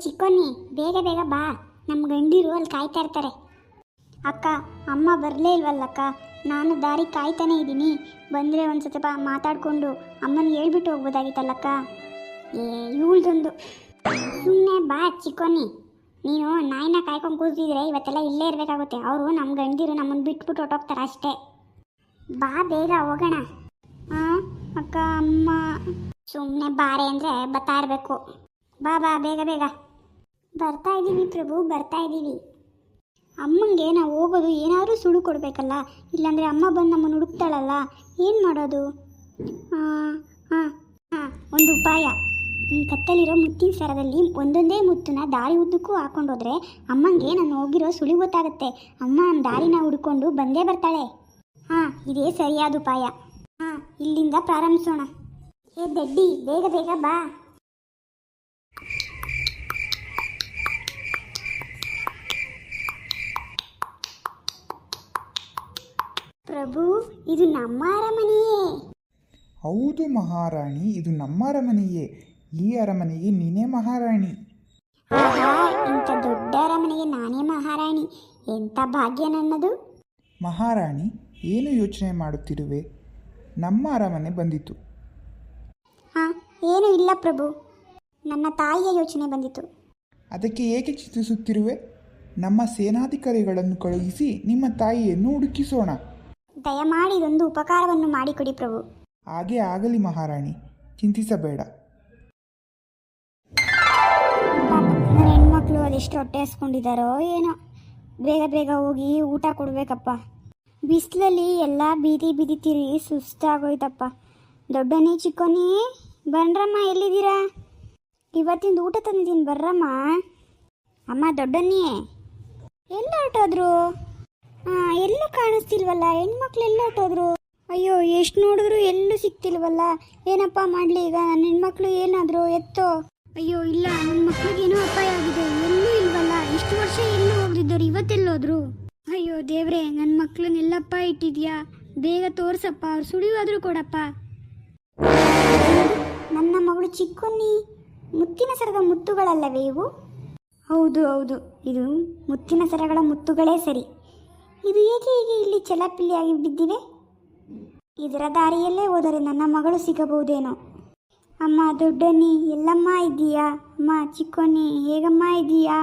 ಚಿಕ್ಕೋನಿ, ಬೇಗ ಬೇಗ ಬಾ, ನಮ್ಮ ಗಂಡಿರು ಅಲ್ಲಿ ಕಾಯ್ತಾ ಇರ್ತಾರೆ. ಅಕ್ಕ, ಅಮ್ಮ ಬರಲೇ ಇಲ್ವಲ್ಲಕ್ಕ, ನಾನು ದಾರಿ ಕಾಯ್ತಾನೆ ಇದ್ದೀನಿ. ಬಂದರೆ ಒಂದು ಸ್ವಲ್ಪ ಮಾತಾಡಿಕೊಂಡು ಅಮ್ಮನ ಹೇಳ್ಬಿಟ್ಟು ಹೋಗ್ಬೋದಾಗಿತ್ತಲ್ಲಕ್ಕ. ಇವಳ್ದೊಂದು ಸುಮ್ಮನೆ ಬಾ ಚಿಕ್ಕೋನಿ. ನೀನು ನಾಯಿನ ಕಾಯ್ಕೊಂಡು ಕೂತಿದ್ರೆ ಇವತ್ತೆಲ್ಲ ಇಲ್ಲೇ ಇರಬೇಕಾಗುತ್ತೆ. ಅವರು ನಮ್ಮ ಗಂಡಿರು ನಮ್ಮನ್ನು ಬಿಟ್ಬಿಟ್ಟು ಹೊಟ್ಟೋಗ್ತಾರೆ ಅಷ್ಟೇ. ಬಾ ಬೇಗ ಹೋಗೋಣ. ಹಾಂ ಅಕ್ಕ, ಅಮ್ಮ ಸುಮ್ಮನೆ ಬಾರೆ ಅಂದರೆ ಬರ್ತಾ ಇರಬೇಕು. ಬಾ ಬಾ ಬೇಗ ಬೇಗ. ಬರ್ತಾ ಇದ್ದೀವಿ ಪ್ರಭು, ಬರ್ತಾ ಇದ್ದೀವಿ. ಅಮ್ಮಂಗೆ ನಾವು ಹೋಗೋದು ಏನಾದರೂ ಸುಳ್ಳು ಕೊಡಬೇಕಲ್ಲ, ಇಲ್ಲಾಂದರೆ ಅಮ್ಮ ಬಂದು ನಮ್ಮನ್ನು ಹುಡುಕ್ತಾಳಲ್ಲ, ಏನು ಮಾಡೋದು? ಹಾಂ ಹಾಂ ಹಾಂ, ಒಂದು ಉಪಾಯ. ಕತ್ತಲಿರೋ ಮುತ್ತಿನ ಸರದಲ್ಲಿ ಒಂದೊಂದೇ ಮುತ್ತನ್ನ ದಾರಿ ಉದ್ದಕ್ಕೂ ಹಾಕೊಂಡೋದ್ರೆ ಅಮ್ಮಂಗೆ ನಾನು ಹೋಗಿರೋ ಸುಳಿ ಗೊತ್ತಾಗುತ್ತೆ. ಅಮ್ಮ ನಮ್ಮ ದಾರಿನ ಹುಡ್ಕೊಂಡು ಬಂದೇ ಬರ್ತಾಳೆ. ಹಾಂ, ಇದೇ ಸರಿಯಾದ ಉಪಾಯ. ಹಾಂ, ಇಲ್ಲಿಂದ ಪ್ರಾರಂಭಿಸೋಣ. ಏ ದಡ್ಡಿ, ಬೇಗ ಬೇಗ ಬಾ. ಪ್ರಭು, ಇದು ನಮ್ಮ ಅರಮನೆಯೇ. ಹೌದು ಮಹಾರಾಣಿ, ಇದು ನಮ್ಮ ಅರಮನೆಯೇ. ಈ ಅರಮನೆಗೆ ನೀನೇ ಮಹಾರಾಣಿ. ಆಹಾ, ಇಂಥ ದೊಡ್ಡ ಅರಮನೆಗೆ ನಾನೇ ಮಹಾರಾಣಿ. ಎಂಥ ಭಾಗ್ಯ ನನ್ನದು. ಮಹಾರಾಣಿ, ಏನು ಯೋಚನೆ ಮಾಡುತ್ತಿರುವೆ? ನಮ್ಮ ಅರಮನೆ ಬಂದಿತು. ಹಾಂ, ಏನೂ ಇಲ್ಲ ಪ್ರಭು, ನನ್ನ ತಾಯಿಯ ಯೋಚನೆ ಬಂದಿತು. ಅದಕ್ಕೆ ಏಕೆ ಚಿಂತಿಸುತ್ತಿರುವೆ? ನಮ್ಮ ಸೇನಾಧಿಕಾರಿಗಳನ್ನು ಕಳುಹಿಸಿ ನಿಮ್ಮ ತಾಯಿಯನ್ನು ಹುಡುಕಿಸೋಣ. ದಯಮಾಡಿ ಇದೊಂದು ಉಪಕಾರವನ್ನು ಮಾಡಿಕೊಡಿ ಪ್ರಭು. ಹಾಗೆ ಆಗಲಿ ಮಹಾರಾಣಿ, ಚಿಂತಿಸಬೇಡ. ನನ್ನ ಹೆಣ್ಮಕ್ಳು ಅದೆಷ್ಟು ಹೊಟ್ಟೆ ಹಸ್ಕೊಂಡಿದ್ದಾರೋ ಏನೋ. ಬೇಗ ಬೇಗ ಹೋಗಿ ಊಟ ಕೊಡಬೇಕಪ್ಪ. ಬಿಸಿಲಲ್ಲಿ ಎಲ್ಲ ಬೀದಿ ಬೀದಿ ತಿರುಗಿ ಸುಸ್ತಾಗೋಯ್ತಪ್ಪ. ದೊಡ್ಡನೇ ಚಿಕ್ಕೋನಿ, ಬನ್ರಮ್ಮ, ಎಲ್ಲಿದ್ದೀರಾ? ಇವತ್ತಿಂದ ಊಟ ತಂದಿದ್ದೀನಿ, ಬರ್ರಮ್ಮ. ಅಮ್ಮ ದೊಡ್ಡನೇ, ಎಲ್ಲ ಹೊರಟೋದ್ರು? ಹಾಂ, ಎಲ್ಲೂ ಕಾಣಿಸ್ತಿಲ್ವಲ್ಲ, ಹೆಣ್ಮಕ್ಳು ಎಲ್ಲ ಹೊರಟೋದ್ರು? ಅಯ್ಯೋ, ಎಷ್ಟು ನೋಡಿದ್ರು ಎಲ್ಲೂ ಸಿಗ್ತಿಲ್ವಲ್ಲ. ಏನಪ್ಪ ಮಾಡಲಿ ಈಗ? ನನ್ನ ಹೆಣ್ಮಕ್ಳು ಏನಾದರೂ ಎತ್ತೋ? ಅಯ್ಯೋ ಇಲ್ಲ, ನನ್ನ ಮಕ್ಳಿಗೇನೋ ಅಪಾಯ ಆಗಿದೆ. ಎಲ್ಲೂ ಇಲ್ವಲ್ಲ, ಇಷ್ಟು ವರ್ಷ ಎಲ್ಲೂ ಹೋಗ್ದಿದ್ದವ್ರು ಇವತ್ತೆಲ್ಲೋದ್ರು? ಅಯ್ಯೋ ದೇವ್ರೆ, ನನ್ನ ಮಕ್ಳನ್ನೆಲ್ಲಪ್ಪ ಇಟ್ಟಿದ್ಯಾ? ಬೇಗ ತೋರ್ಸಪ್ಪ, ಅವ್ರು ಸುಳಿವಾದರೂ ಕೊಡಪ್ಪ. ನನ್ನ ಮಗಳು ಚಿಕ್ಕೋನಿ, ಮುತ್ತಿನ ಸರದ ಮುತ್ತುಗಳಲ್ಲವೇ ಇವು? ಹೌದು ಹೌದು, ಇದು ಮುತ್ತಿನ ಸರಗಳ ಮುತ್ತುಗಳೇ ಸರಿ. ಇದು ಏಕೆ ಹೀಗೆ ಇಲ್ಲಿ ಚೆಲ್ಲಾಪಿಲ್ಲಿಯಾಗಿ ಬಿದ್ದಿವೆ? ಇದರ ದಾರಿಯಲ್ಲೇ ಹೋದರೆ ನನ್ನ ಮಗಳು ಸಿಗಬಹುದೇನೋ. ಅಮ್ಮ ದೊಡ್ಡನಿ, ಎಲ್ಲಮ್ಮ ಇದ್ದೀಯಾ? ಅಮ್ಮ ಚಿಕ್ಕೋನಿ, ಹೇಗಮ್ಮ ಇದ್ದೀಯಾ?